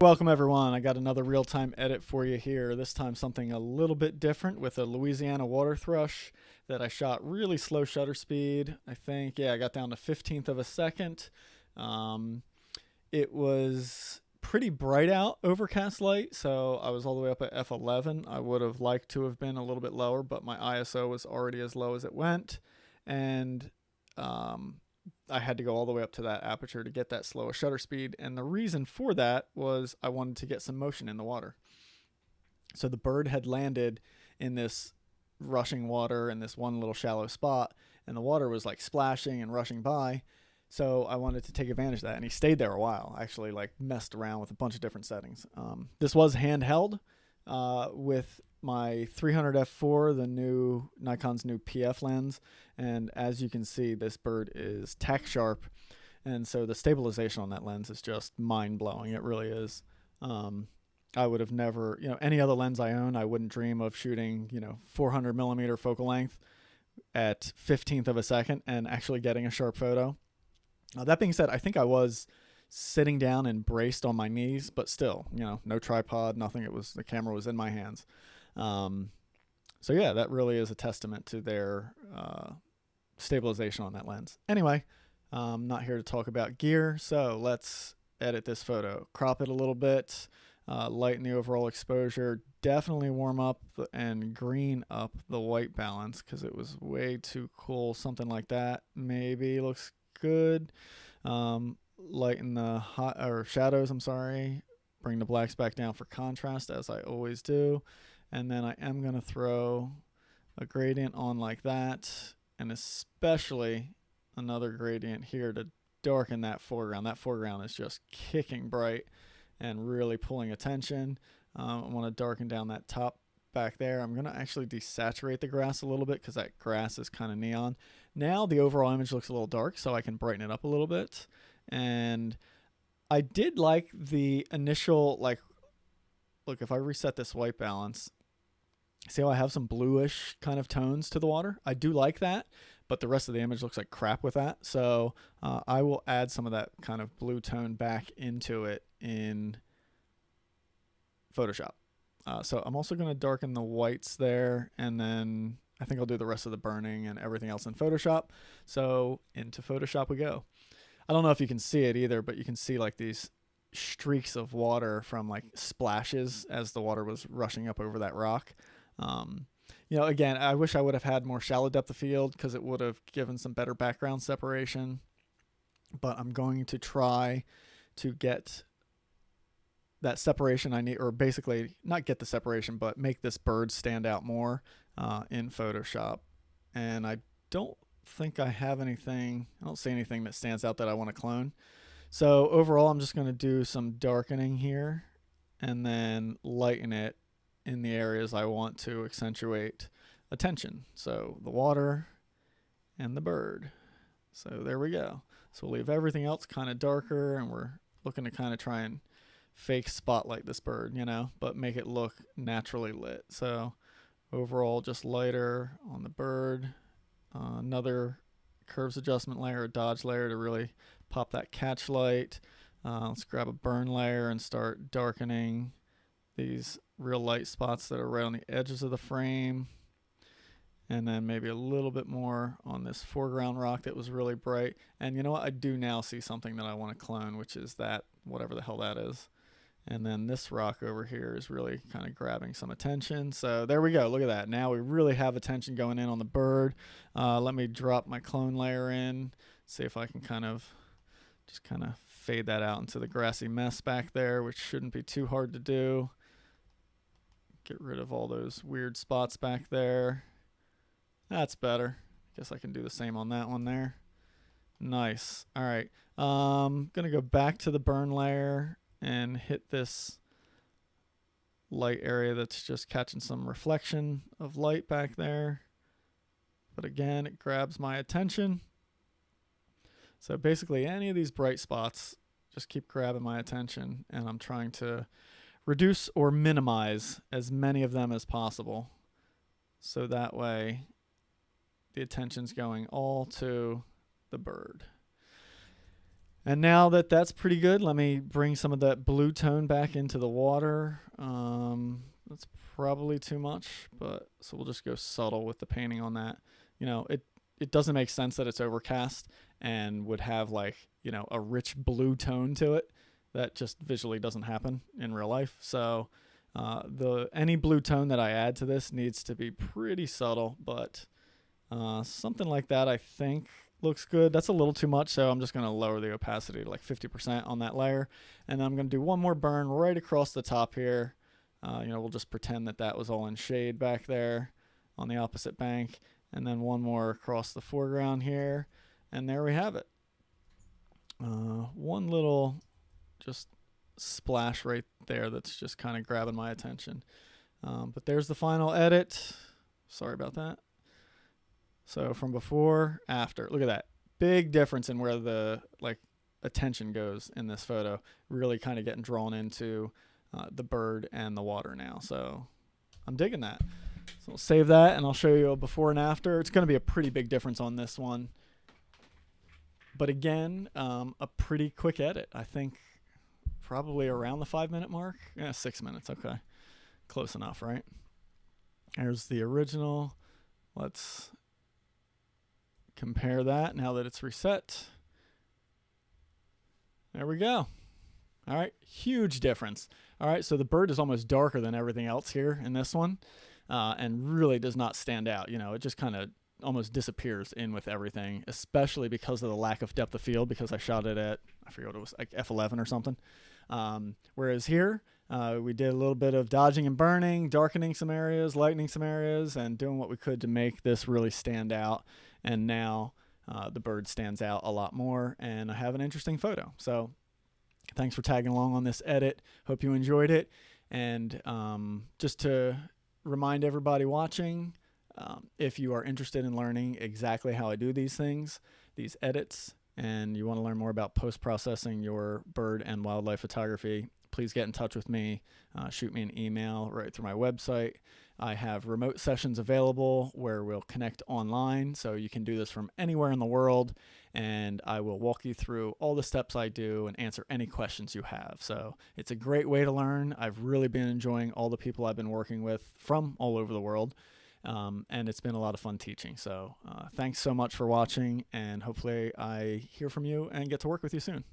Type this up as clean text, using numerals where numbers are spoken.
Welcome everyone. I got another real-time edit for you here. This time something a little bit different with a Louisiana Waterthrush that I shot really slow shutter speed. I think, yeah, I got down to 15th of a second. Um, it was pretty bright out, overcast light, so I was all the way up at f11. I would have liked to have been a little bit lower, but my ISO was already as low as it went, and um, I had to go all the way up to that aperture to get that slower shutter speed. And the reason for that was I wanted to get some motion in the water. So the bird had landed in this rushing water in this one little shallow spot, and the water was like splashing and rushing by. So I wanted to take advantage of that, and he stayed there a while. I actually like messed around with a bunch of different settings. This was handheld with my 300 f4, the new Nikon's new PF lens, and as you can see, this bird is tack sharp, and so the stabilization on that lens is just mind blowing. It really is. I would have never, any other lens I own, I wouldn't dream of shooting, 400 millimeter focal length at 15th of a second and actually getting a sharp photo. That being said, I think I was sitting down and braced on my knees, but still, no tripod, nothing. The camera was in my hands. So yeah, that really is a testament to their stabilization on that lens. Anyway, I'm not here to talk about gear, so let's edit this photo. Crop it a little bit, lighten the overall exposure, definitely warm up and green up the white balance because it was way too cool. Something like that maybe looks good. Lighten the shadows, I'm sorry. Bring the blacks back down for contrast as I always do. And then I am going to throw a gradient on like that, and especially another gradient here to darken that foreground. That foreground is just kicking bright and really pulling attention. I want to darken down that top back there. I'm going to actually desaturate the grass a little bit because that grass is kind of neon. Now the overall image looks a little dark, so I can brighten it up a little bit. And I did like the initial, look, if I reset this white balance, see how I have some bluish kind of tones to the water? I do like that, but the rest of the image looks like crap with that. So I will add some of that kind of blue tone back into it in Photoshop. So I'm also going to darken the whites there, and then I think I'll do the rest of the burning and everything else in Photoshop. So into Photoshop we go. I don't know if you can see it either, but you can see like these streaks of water from like splashes as the water was rushing up over that rock. Again, I wish I would have had more shallow depth of field because it would have given some better background separation. But I'm going to try to get that separation I need, or basically not get the separation, but make this bird stand out more in Photoshop. And I don't think I have anything. I don't see anything that stands out that I want to clone. So overall, I'm just going to do some darkening here and then lighten it in the areas I want to accentuate attention. So the water and the bird. So there we go. So we'll leave everything else kind of darker, and we're looking to kind of try and fake spotlight this bird, but make it look naturally lit. So overall, just lighter on the bird. Another curves adjustment layer, a dodge layer to really pop that catch light. Let's grab a burn layer and start darkening these real light spots that are right on the edges of the frame. And then maybe a little bit more on this foreground rock that was really bright. And you know what? I do now see something that I want to clone, which is that, whatever the hell that is. And then this rock over here is really kind of grabbing some attention. So there we go. Look at that. Now we really have attention going in on the bird. Let me drop my clone layer in. See if I can kind of fade that out into the grassy mess back there, which shouldn't be too hard to do. Get rid of all those weird spots back there. That's better. Guess I can do the same on that one there. Nice. All right. Gonna go back to the burn layer and hit this light area that's just catching some reflection of light back there. But again, it grabs my attention. So basically any of these bright spots just keep grabbing my attention, and I'm trying to reduce or minimize as many of them as possible. So that way the attention's going all to the bird. And now that that's pretty good, let me bring some of that blue tone back into the water. That's probably too much, but so we'll just go subtle with the painting on that. It doesn't make sense that it's overcast and would have like, a rich blue tone to it. That just visually doesn't happen in real life. So the any blue tone that I add to this needs to be pretty subtle, but something like that I think looks good. That's a little too much, so I'm just going to lower the opacity to like 50% on that layer. And then I'm going to do one more burn right across the top here. We'll just pretend that that was all in shade back there on the opposite bank. And then one more across the foreground here. And there we have it. One little just splash right there that's just kind of grabbing my attention. But there's the final edit. Sorry about that. So from before, after, look at that. Big difference in where the attention goes in this photo. Really kind of getting drawn into the bird and the water now. So I'm digging that. So we'll save that and I'll show you a before and after. It's going to be a pretty big difference on this one. But again, a pretty quick edit. I think probably around the 5-minute mark. Yeah, 6 minutes. Okay. Close enough, right? There's the original. Let's compare that now that it's reset. There we go. All right, huge difference. All right, so the bird is almost darker than everything else here in this one, and really does not stand out. It just kind of almost disappears in with everything, especially because of the lack of depth of field, because I shot it at, I forget what it was, like F11 or something. Whereas here, we did a little bit of dodging and burning, darkening some areas, lightening some areas, and doing what we could to make this really stand out. And now the bird stands out a lot more, and I have an interesting photo. So thanks for tagging along on this edit. Hope you enjoyed it. And just to remind everybody watching, if you are interested in learning exactly how I do these things, these edits, and you want to learn more about post-processing your bird and wildlife photography, please get in touch with me. Shoot me an email right through my website. I have remote sessions available where we'll connect online, so you can do this from anywhere in the world, and I will walk you through all the steps I do and answer any questions you have. So it's a great way to learn. I've really been enjoying all the people I've been working with from all over the world, and it's been a lot of fun teaching. So thanks so much for watching, and hopefully I hear from you and get to work with you soon.